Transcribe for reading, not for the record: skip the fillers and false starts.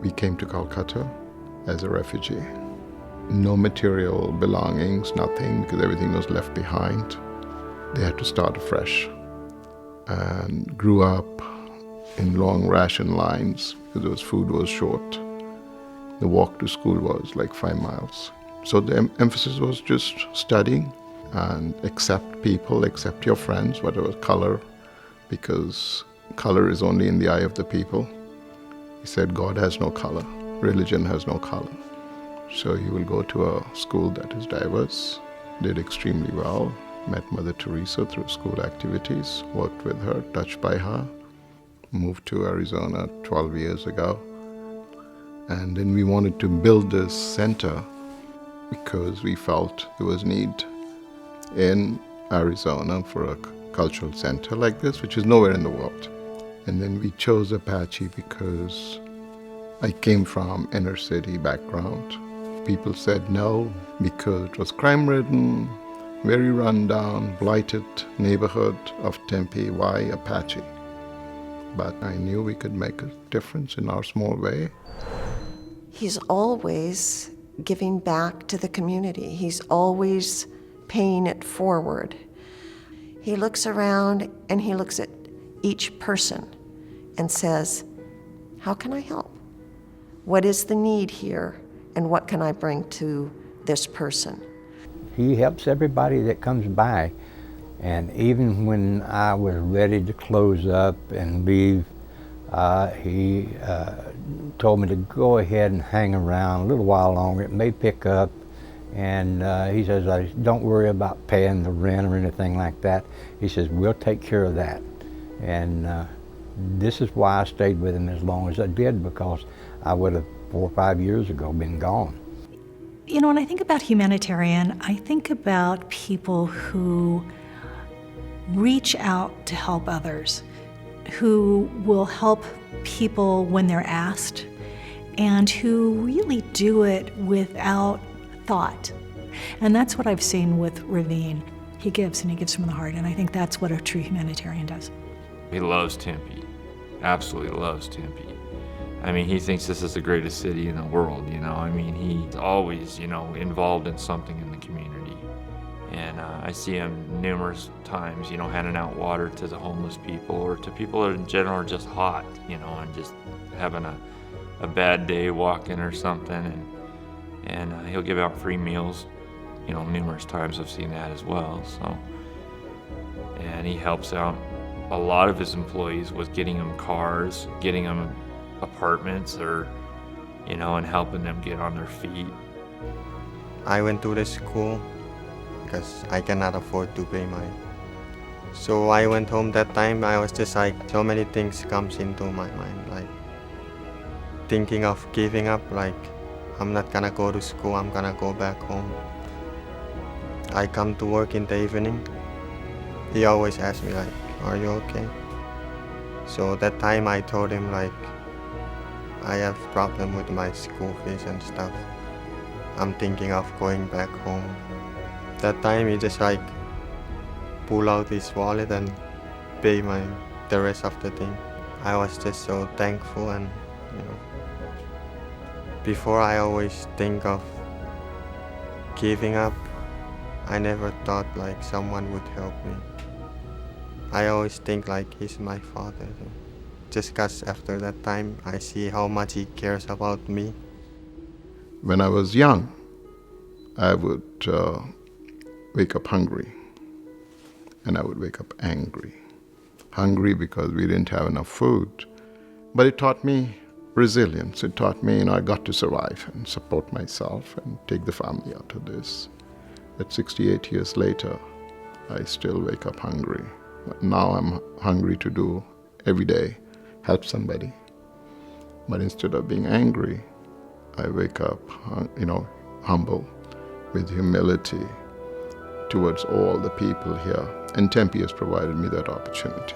We came to Calcutta as a refugee. No material belongings, nothing, because everything was left behind. They had to start afresh, and grew up in long ration lines because food was short. The walk to school was like 5 miles. So the emphasis was just studying and accept people, accept your friends, whatever color, because color is only in the eye of the people. He said God has no color, religion has no color. So you will go to a school that is diverse, did extremely well, met Mother Teresa through school activities, worked with her, touched by her, moved to Arizona 12 years ago. And then we wanted to build this center because we felt there was need in Arizona for a cultural center like this, which is nowhere in the world. And then we chose Apache because I came from inner city background. People said no because it was crime-ridden, very run-down, blighted neighborhood of Tempe. Why Apache? But I knew we could make a difference in our small way. He's always giving back to the community. He's always paying it forward. He looks around and he looks at each person and says, how can I help? What is the need here? And what can I bring to this person? He helps everybody that comes by. And even when I was ready to close up and leave, he told me to go ahead and hang around a little while longer. It may pick up. And he says, don't worry about paying the rent or anything like that. He says, we'll take care of that. And this is why I stayed with him as long as I did, because I would have 4 or 5 years ago been gone. You know, when I think about Humanitarian, I think about people who reach out to help others, who will help people when they're asked, and who really do it without thought. And that's what I've seen with Raveen. He gives, and he gives from the heart, and I think that's what a true humanitarian does. He loves Tempe, absolutely loves Tempe. I mean, he thinks this is the greatest city in the world, you know. I mean, he's always, you know, involved in something in the community. And I see him numerous times, you know, handing out water to the homeless people or to people that in general are just hot, you know, and just having a bad day walking or something. And he'll give out free meals, you know, numerous times I've seen that as well. So, and he helps out a lot of his employees with getting them cars, getting them apartments, or, you know, and helping them get on their feet. I went to the school because I cannot afford to pay mine. So I went home that time. I was just like, so many things comes into my mind, like thinking of giving up, like I'm not gonna go to school, I'm gonna go back home. I come to work in the evening. He always asks me like, are you okay? So that time I told him like, I have problem with my school fees and stuff. I'm thinking of going back home. That time he just like pull out his wallet and pay the rest of the thing. I was just so thankful, and you know, before I always think of giving up. I never thought like someone would help me. I always think like he's my father. Just because after that time, I see how much he cares about me. When I was young, I would wake up hungry, and I would wake up angry. Hungry because we didn't have enough food. But it taught me resilience. It taught me, I got to survive and support myself and take the family out of this. But 68 years later, I still wake up hungry. But now I'm hungry to do every day, help somebody. But instead of being angry, I wake up, humble, with humility towards all the people here. And Tempe has provided me that opportunity.